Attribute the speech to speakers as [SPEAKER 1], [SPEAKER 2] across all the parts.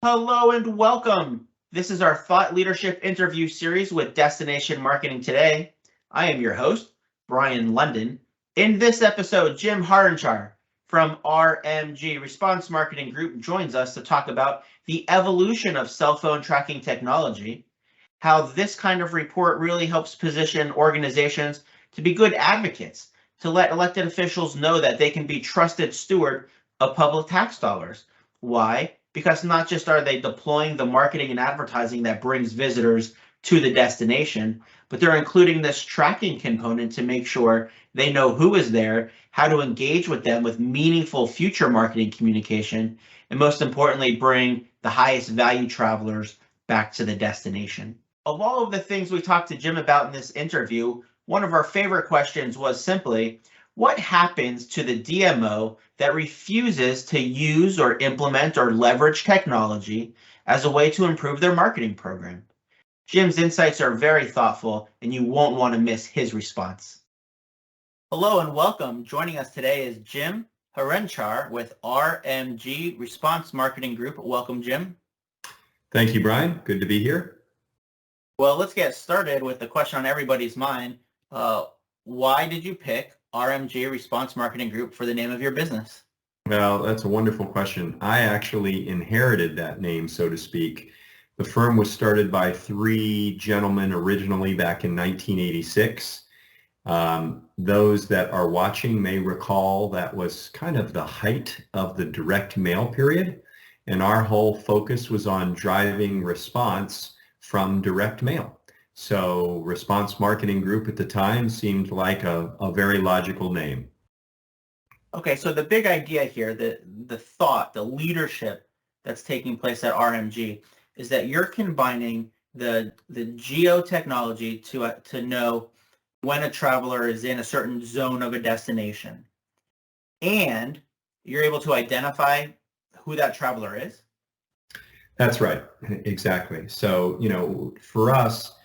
[SPEAKER 1] Hello and welcome. This is our thought leadership interview series with Destination Marketing Today. I am your host, Brian London. In this episode, Jim Harenchar from RMG Response Marketing Group joins us to talk about the evolution of cell phone tracking technology, how this kind of report really helps position organizations to be good advocates, to let elected officials know that they can be trusted steward of public tax dollars. Why? Because not just are they deploying the marketing and advertising that brings visitors to the destination, but they're including this tracking component to make sure they know who is there, how to engage with them with meaningful future marketing communication, and most importantly, bring the highest value travelers back to the destination. Of all of the things we talked to Jim about in this interview, one of our favorite questions was simply, what happens to the DMO that refuses to use or implement or leverage technology as a way to improve their marketing program? Jim's insights are very thoughtful, and you won't want to miss his response. Hello and welcome. Joining us today is Jim Harenchar with RMG Response Marketing Group. Welcome, Jim.
[SPEAKER 2] Thank you, Brian. Good to be here.
[SPEAKER 1] Well, let's get started with the question on everybody's mind. Why did you pick RMG Response Marketing Group for the name of your business?
[SPEAKER 2] Well, that's a wonderful question. I actually inherited that name, so to speak. The firm was started by three gentlemen originally back in 1986. Those that are watching may recall that was kind of the height of the direct mail period, and our whole focus was on driving response from direct mail. So Response Marketing Group at the time seemed like a very logical name.
[SPEAKER 1] Okay, so the big idea here, the thought, the leadership that's taking place at RMG is that you're combining the geotechnology to know when a traveler is in a certain zone of a destination, and you're able to identify who that traveler is.
[SPEAKER 2] That's right, exactly. So, for us,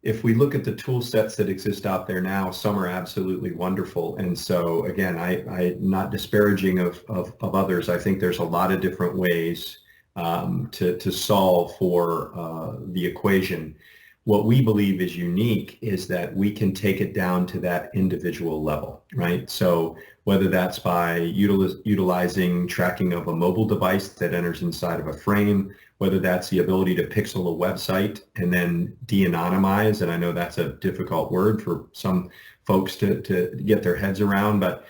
[SPEAKER 2] if we look at the tool sets that exist out there now, some are absolutely wonderful. And so again, I not disparaging of others. I think there's a lot of different ways to solve for the equation. What we believe is unique is that we can take it down to that individual level, right? So whether that's by utilizing tracking of a mobile device that enters inside of a frame, whether that's the ability to pixel a website and then de-anonymize, and I know that's a difficult word for some folks to get their heads around, but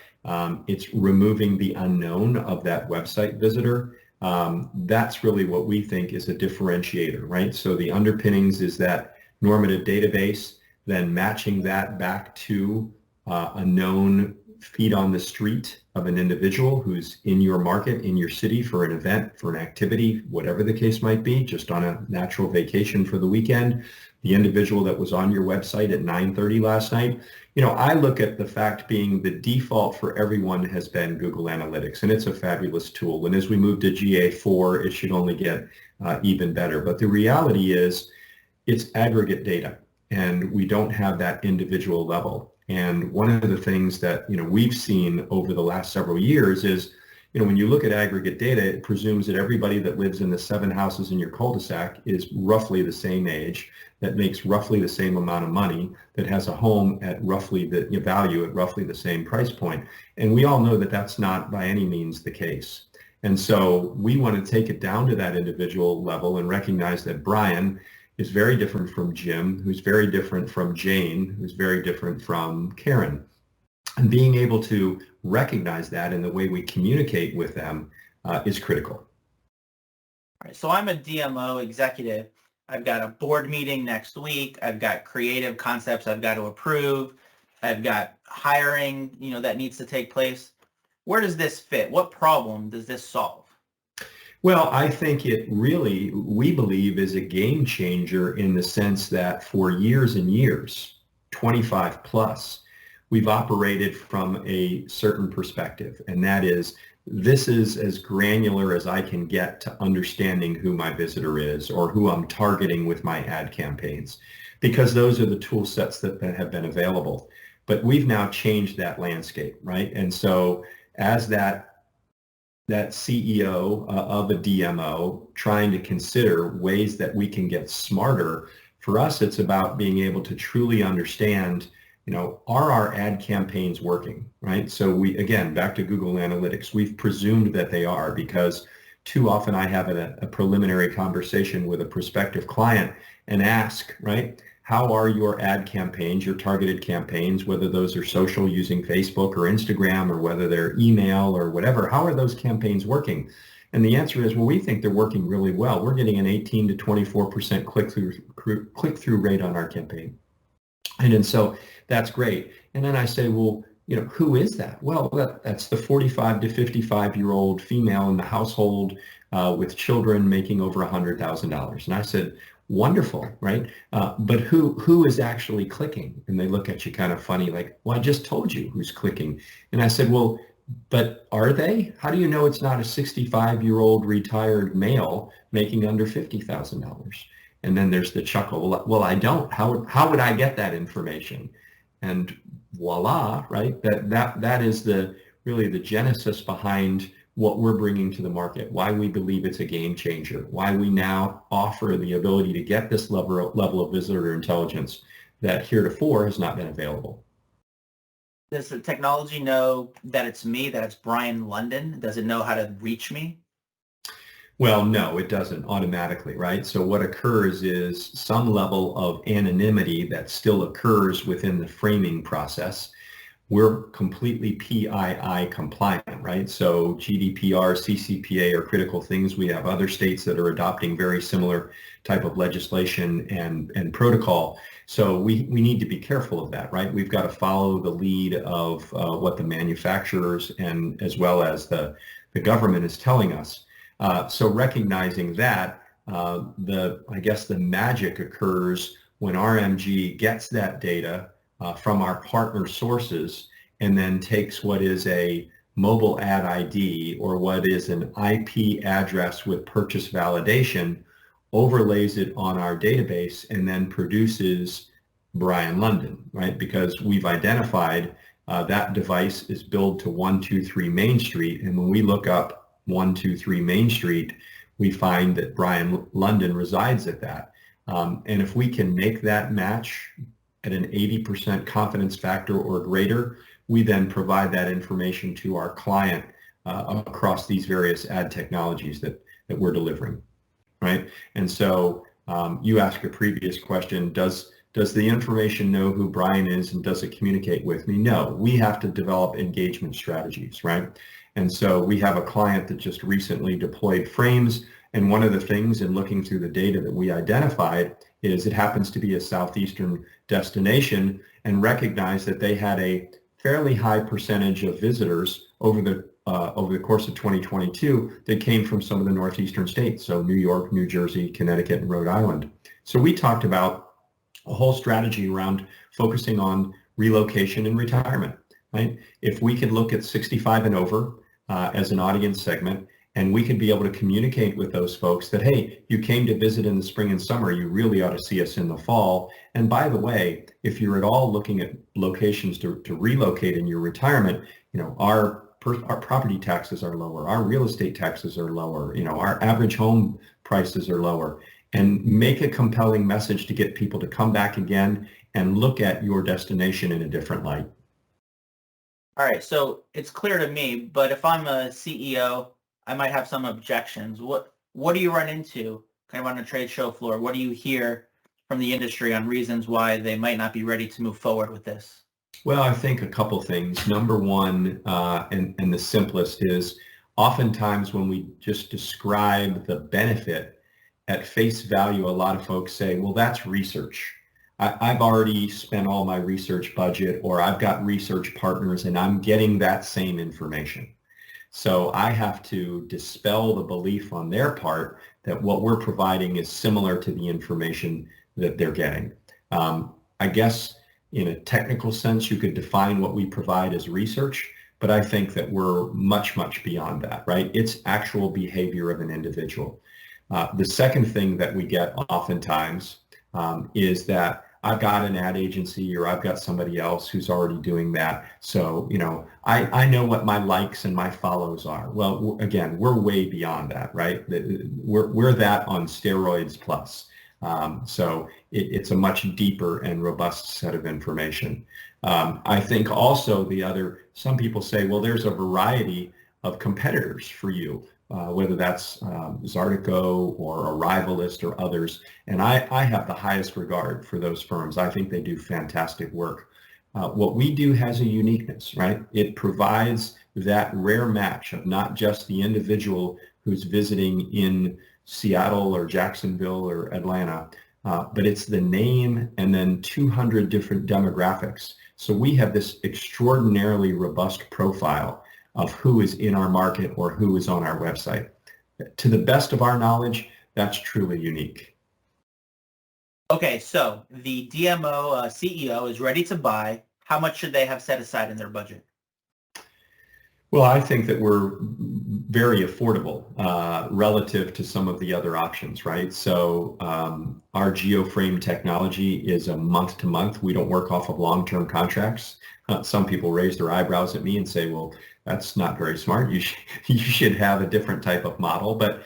[SPEAKER 2] it's removing the unknown of that website visitor. That's really what we think is a differentiator, right? So the underpinnings is that normative database, then matching that back to a known feet on the street of an individual who's in your market, in your city for an event, for an activity, whatever the case might be, just on a natural vacation for the weekend, the individual that was on your website at 9:30 last night. I look at the fact being the default for everyone has been Google Analytics, and it's a fabulous tool. And as we move to GA4, it should only get even better. But the reality is it's aggregate data, and we don't have that individual level. And one of the things that we've seen over the last several years is, when you look at aggregate data, it presumes that everybody that lives in the 7 houses in your cul-de-sac is roughly the same age, that makes roughly the same amount of money, that has a home at roughly the value at roughly the same price point. And we all know that that's not by any means the case. And so we want to take it down to that individual level and recognize that Brian is very different from Jim, who's very different from Jane, who's very different from Karen. And being able to recognize that in the way we communicate with them is critical.
[SPEAKER 1] All right, so I'm a DMO executive. I've got a board meeting next week. I've got creative concepts I've got to approve. I've got hiring, that needs to take place. Where does this fit? What problem does this solve?
[SPEAKER 2] Well, I think it really, we believe, is a game changer in the sense that for years and years, 25 plus, we've operated from a certain perspective, and that is, this is as granular as I can get to understanding who my visitor is or who I'm targeting with my ad campaigns, because those are the tool sets that have been available. But we've now changed that landscape, right? And so as that that CEO of a DMO trying to consider ways that we can get smarter. For us, it's about being able to truly understand, are our ad campaigns working, right? So we, again, back to Google Analytics, we've presumed that they are, because too often I have a preliminary conversation with a prospective client and ask, right, how are your ad campaigns, your targeted campaigns, whether those are social using Facebook or Instagram, or whether they're email or whatever, how are those campaigns working? And the answer is, well, we think they're working really well. We're getting an 18 to 24% click-through rate on our campaign. And so that's great. And then I say, well, who is that? Well, that's the 45 to 55-year-old female in the household with children making over $100,000. And I said, wonderful, right? But who is actually clicking? And they look at you kind of funny, like, well, I just told you who's clicking. And I said, well, but are they? How do you know it's not a 65-year-old retired male making under $50,000? And then there's the chuckle. Well, I don't. How would I get that information? And voila, right? That is really the genesis behind what we're bringing to the market, why we believe it's a game changer, why we now offer the ability to get this level of visitor intelligence that heretofore has not been available.
[SPEAKER 1] Does the technology know that it's me, that it's Brian London? Does it know how to reach me?
[SPEAKER 2] Well, no, it doesn't automatically, right? So what occurs is some level of anonymity that still occurs within the framing process. We're completely PII compliant, right? So GDPR, CCPA are critical things. We have other states that are adopting very similar type of legislation and protocol. So we need to be careful of that, right? We've got to follow the lead of what the manufacturers and as well as the government is telling us. So recognizing that, I guess the magic occurs when RMG gets that data from our partner sources and then takes what is a mobile ad ID or what is an IP address with purchase validation, overlays it on our database, and then produces Brian London, right? Because we've identified that device is billed to 123 Main Street, and when we look up 123 Main Street, we find that Brian London resides at that. And if we can make that match at an 80% confidence factor or greater, we then provide that information to our client across these various ad technologies that we're delivering, right? And so you asked a previous question, does the information know who Brian is and does it communicate with me? No, we have to develop engagement strategies, right? And so we have a client that just recently deployed frames, and one of the things in looking through the data that we identified is it happens to be a southeastern destination, and recognized that they had a fairly high percentage of visitors over the course of 2022 that came from some of the northeastern states, so New York, New Jersey, Connecticut, and Rhode Island. So we talked about a whole strategy around focusing on relocation and retirement, right? If we could look at 65 and over as an audience segment, and we could be able to communicate with those folks that, hey, you came to visit in the spring and summer, you really ought to see us in the fall. And by the way, if you're at all looking at locations to relocate in your retirement, our property taxes are lower, our real estate taxes are lower, our average home prices are lower, and make a compelling message to get people to come back again and look at your destination in a different light.
[SPEAKER 1] All right, so it's clear to me, but if I'm a CEO, I might have some objections. What do you run into kind of on a trade show floor? What do you hear from the industry on reasons why they might not be ready to move forward with this?
[SPEAKER 2] Well, I think a couple things. Number one, and the simplest is, oftentimes when we just describe the benefit at face value, a lot of folks say, well, that's research. I've already spent all my research budget, or I've got research partners and I'm getting that same information. So I have to dispel the belief on their part that what we're providing is similar to the information that they're getting. I guess in a technical sense, you could define what we provide as research, but I think that we're much, much beyond that, right? It's actual behavior of an individual. The second thing that we get oftentimes is that I've got an ad agency or I've got somebody else who's already doing that. So, I know what my likes and my follows are. Well, again, we're way beyond that, right? We're that on steroids plus. So it's a much deeper and robust set of information. I think also some people say, well, there's a variety of competitors for you, whether that's Zartico or Arrivalist or others. And I have the highest regard for those firms. I think they do fantastic work. What we do has a uniqueness, right? It provides that rare match of not just the individual who's visiting in Seattle or Jacksonville or Atlanta, but it's the name and then 200 different demographics. So we have this extraordinarily robust profile of who is in our market or who is on our website. To the best of our knowledge, that's truly unique.
[SPEAKER 1] Okay, so the DMO CEO is ready to buy. How much should they have set aside in their budget?
[SPEAKER 2] Well, I think that we're very affordable relative to some of the other options, right? So our geoframe technology is a month to month. We don't work off of long-term contracts. Some people raise their eyebrows at me and say, well, that's not very smart. You should have a different type of model, but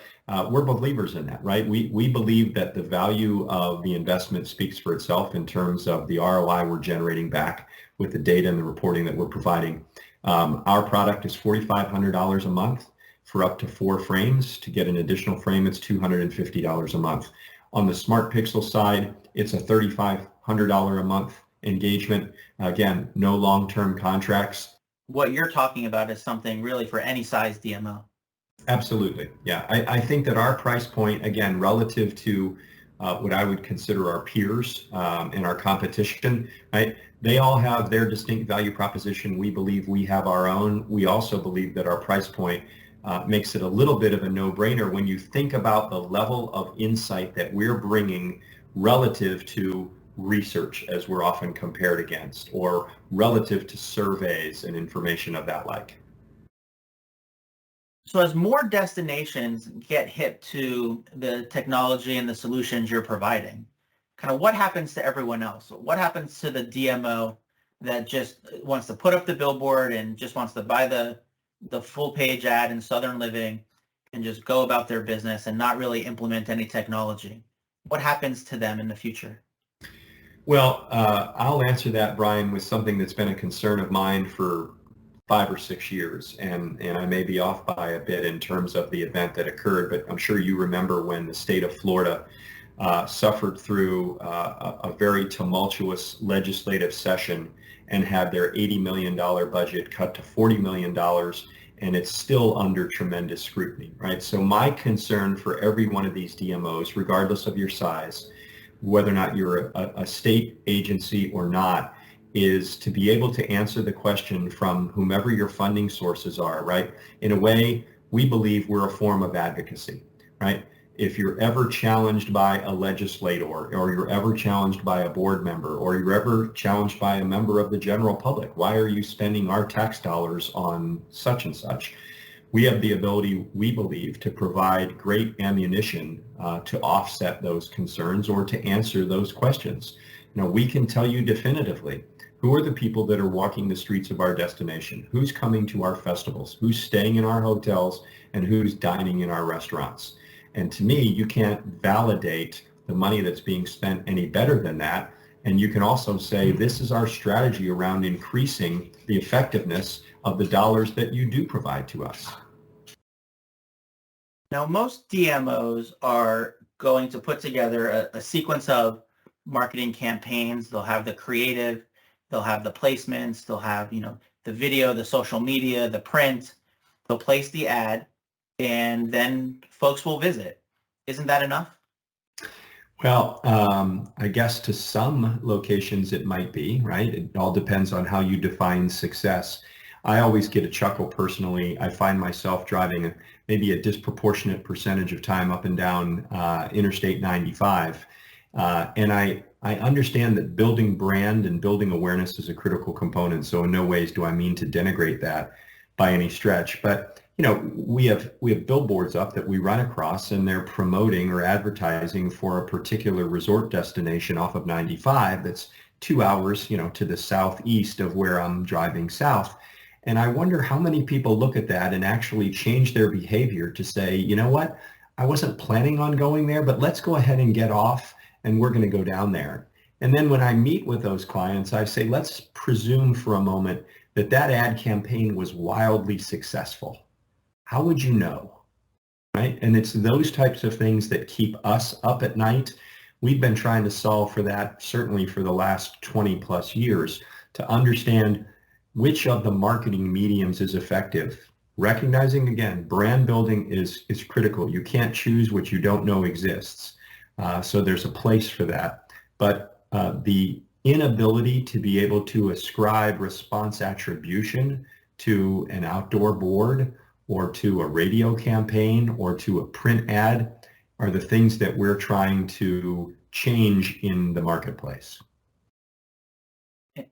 [SPEAKER 2] we're believers in that, right? We believe that the value of the investment speaks for itself in terms of the ROI we're generating back with the data and the reporting that we're providing. Our product is $4,500 a month for up to 4 frames. To get an additional frame, it's $250 a month. On the Smart Pixel side, it's a $3,500 a month engagement. Again, no long-term contracts.
[SPEAKER 1] What you're talking about is something really for any size DMO.
[SPEAKER 2] Absolutely. Yeah. I think that our price point, again, relative to what I would consider our peers and our competition, right? They all have their distinct value proposition. We believe we have our own. We also believe that our price point makes it a little bit of a no-brainer when you think about the level of insight that we're bringing relative to research, as we're often compared against, or relative to surveys and information of that like.
[SPEAKER 1] So as more destinations get hip to the technology and the solutions you're providing, kind of what happens to everyone else? What happens to the DMO that just wants to put up the billboard and just wants to buy the full page ad in Southern Living and just go about their business and not really implement any technology? What happens to them in the future?
[SPEAKER 2] Well, I'll answer that, Brian, with something that's been a concern of mine for 5 or 6 years, and I may be off by a bit in terms of the event that occurred, but I'm sure you remember when the state of Florida suffered through a very tumultuous legislative session and had their $80 million budget cut to $40 million, and it's still under tremendous scrutiny, right? So my concern for every one of these DMOs, regardless of your size, whether or not you're a state agency or not, is to be able to answer the question from whomever your funding sources are, right? In a way, we believe we're a form of advocacy, right? If you're ever challenged by a legislator, or you're ever challenged by a board member, or you're ever challenged by a member of the general public, why are you spending our tax dollars on such and such? We have the ability, we believe, to provide great ammunition to offset those concerns or to answer those questions. We can tell you definitively, who are the people that are walking the streets of our destination? Who's coming to our festivals? Who's staying in our hotels? And who's dining in our restaurants? And to me, you can't validate the money that's being spent any better than that. And you can also say, this is our strategy around increasing the effectiveness of the dollars that you do provide to us.
[SPEAKER 1] Now, most DMOs are going to put together a sequence of marketing campaigns. They'll have the creative, they'll have the placements, they'll have, the video, the social media, the print. They'll place the ad, and then folks will visit. Isn't that enough?
[SPEAKER 2] Well, I guess to some locations it might be, right? It all depends on how you define success. I always get a chuckle personally. I find myself driving maybe a disproportionate percentage of time up and down Interstate 95. And I understand that building brand and building awareness is a critical component. So in no ways do I mean to denigrate that by any stretch. But we have billboards up that we run across, and they're promoting or advertising for a particular resort destination off of 95 that's 2 hours, to the southeast of where I'm driving south. And I wonder how many people look at that and actually change their behavior to say, you know what, I wasn't planning on going there, but let's go ahead and get off and we're going to go down there. And then when I meet with those clients, I say, let's presume for a moment that that ad campaign was wildly successful. How would you know? Right? And it's those types of things that keep us up at night. We've been trying to solve for that certainly for the last 20 plus years, to understand which of the marketing mediums is effective. Recognizing, again, brand building is critical. You can't choose what you don't know exists. So there's a place for that. But the inability to be able to ascribe response attribution to an outdoor board or to a radio campaign or to a print ad are the things that we're trying to change in the marketplace.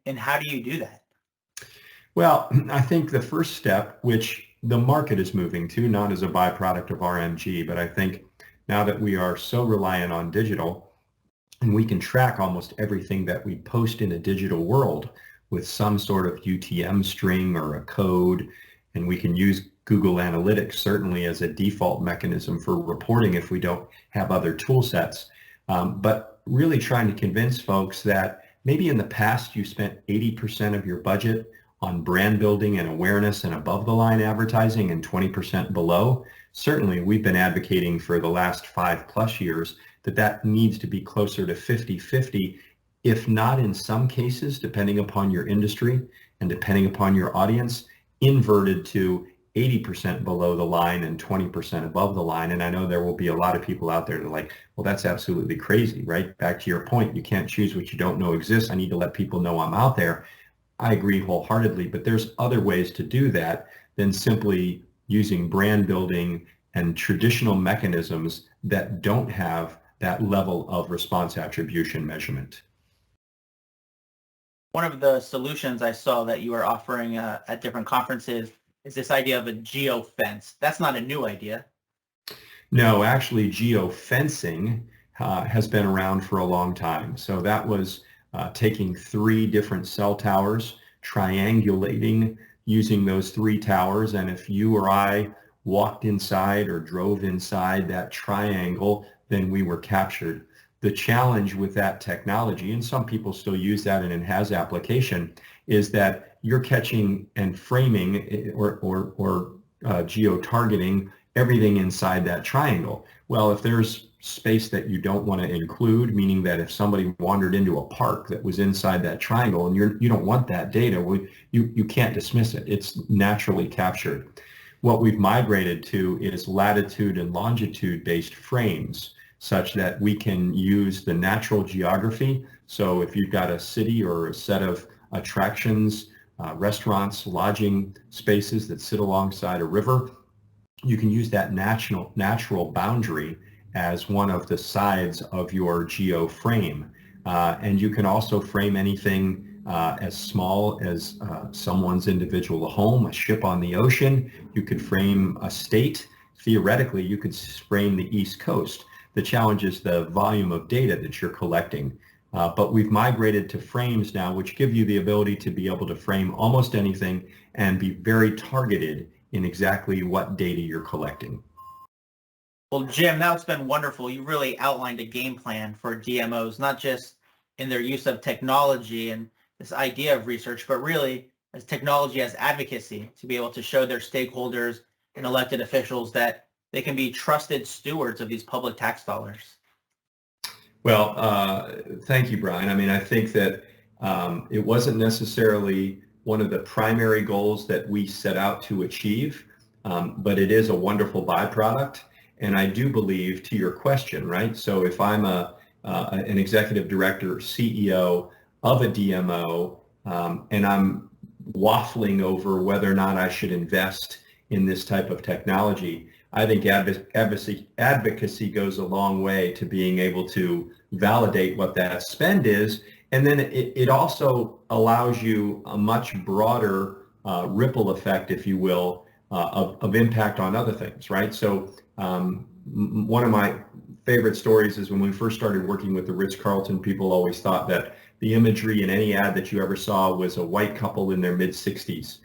[SPEAKER 1] And how do you do that?
[SPEAKER 2] Well, I think the first step, which the market is moving to, not as a byproduct of RMG, but I think now that we are so reliant on digital, and we can track almost everything that we post in a digital world with some sort of UTM string or a code, and we can use Google Analytics certainly as a default mechanism for reporting if we don't have other tool sets. But really trying to convince folks that maybe in the past you spent 80% of your budget on brand building and awareness and above the line advertising and 20% below. Certainly we've been advocating for the last 5+ years that needs to be closer to 50-50, if not in some cases, depending upon your industry and depending upon your audience, inverted to 80% below the line and 20% above the line. And I know there will be a lot of people out there that are like, well, that's absolutely crazy, right? Back to your point, you can't choose what you don't know exists. I need to let people know I'm out there. I agree wholeheartedly, but there's other ways to do that than simply using brand building and traditional mechanisms that don't have that level of response attribution measurement.
[SPEAKER 1] One of the solutions I saw that you are offering at different conferences is this idea of a geofence. That's not a new idea.
[SPEAKER 2] No, actually geofencing has been around for a long time. So that was taking 3 different cell towers, triangulating using those 3 towers, and if you or I walked inside or drove inside that triangle, then we were captured. The challenge with that technology, and some people still use that and it has application, is that you're catching and framing or geo-targeting everything inside that triangle. Well, if there's space that you don't want to include, meaning that if somebody wandered into a park that was inside that triangle and you don't want that data, you can't dismiss it. It's naturally captured. What we've migrated to is latitude and longitude based frames, such that we can use the natural geography. So if you've got a city or a set of attractions, restaurants, lodging spaces that sit alongside a river, you can use that natural boundary as one of the sides of your geo frame. And you can also frame anything as small as someone's individual home, a ship on the ocean. You could frame a state. Theoretically, you could frame the East Coast. The challenge is the volume of data that you're collecting. But we've migrated to frames now, which give you the ability to be able to frame almost anything and be very targeted in exactly what data you're collecting.
[SPEAKER 1] Well, Jim, now it's been wonderful. You really outlined a game plan for DMOs, not just in their use of technology and this idea of research, but really as technology as advocacy to be able to show their stakeholders and elected officials that they can be trusted stewards of these public tax dollars.
[SPEAKER 2] Well, thank you, Brian. I mean, I think that it wasn't necessarily one of the primary goals that we set out to achieve, but it is a wonderful byproduct. And I do believe, to your question, right? So if I'm an executive director, CEO of a DMO, and I'm waffling over whether or not I should invest in this type of technology, I think advocacy goes a long way to being able to validate what that spend is. And then it also allows you a much broader ripple effect, if you will, of impact on other things, right? So one of my favorite stories is when we first started working with the Ritz-Carlton, people always thought that the imagery in any ad that you ever saw was a white couple in their mid-60s.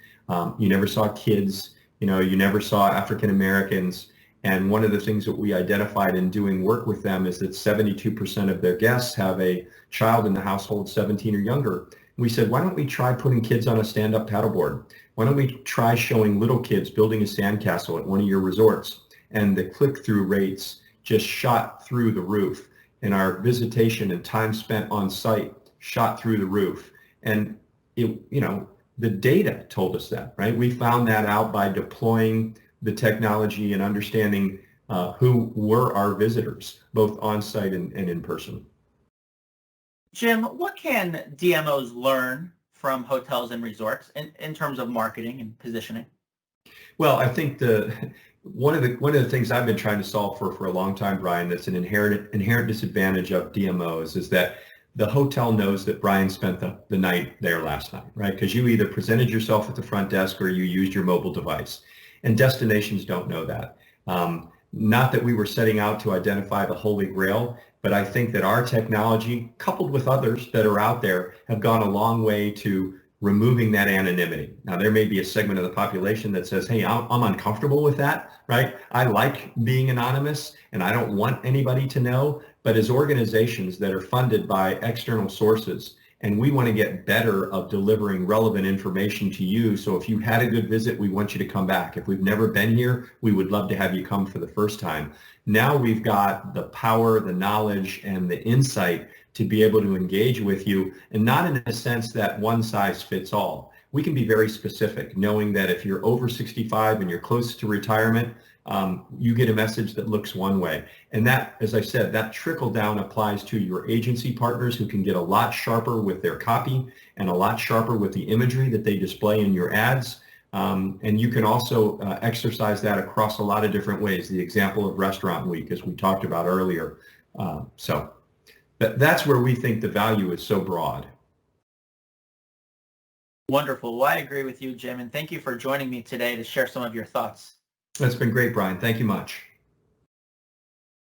[SPEAKER 2] You never saw kids, you never saw African Americans. And one of the things that we identified in doing work with them is that 72% of their guests have a child in the household 17 or younger. We said, why don't we try putting kids on a stand-up paddleboard? Why don't we try showing little kids building a sandcastle at one of your resorts? And the click-through rates just shot through the roof. And our visitation and time spent on site shot through the roof. And the data told us that, right? We found that out by deploying the technology and understanding who were our visitors, both on site and in person.
[SPEAKER 1] Jim, what can DMOs learn from hotels and resorts in terms of marketing and positioning?
[SPEAKER 2] Well, I think one of the things I've been trying to solve for a long time, Brian, that's an inherent disadvantage of DMOs is that the hotel knows that Brian spent the night there last night, right? Because you either presented yourself at the front desk or you used your mobile device. And destinations don't know that. Not that we were setting out to identify the Holy Grail, but I think that our technology, coupled with others that are out there, have gone a long way to removing that anonymity. Now, there may be a segment of the population that says, hey, I'm uncomfortable with that, right? I like being anonymous and I don't want anybody to know. But as organizations that are funded by external sources, and we want to get better of delivering relevant information to you. So if you had a good visit, we want you to come back. If we've never been here, we would love to have you come for the first time. Now we've got the power, the knowledge, and the insight to be able to engage with you, and not in a sense that one size fits all. We can be very specific, knowing that if you're over 65 and you're close to retirement, you get a message that looks one way. And that, as I said, that trickle down applies to your agency partners who can get a lot sharper with their copy and a lot sharper with the imagery that they display in your ads. And you can also exercise that across a lot of different ways. The example of Restaurant Week, as we talked about earlier. So that's where we think the value is so broad.
[SPEAKER 1] Wonderful. Well, I agree with you, Jim, and thank you for joining me today to share some of your thoughts.
[SPEAKER 2] That's been great, Brian. Thank you much.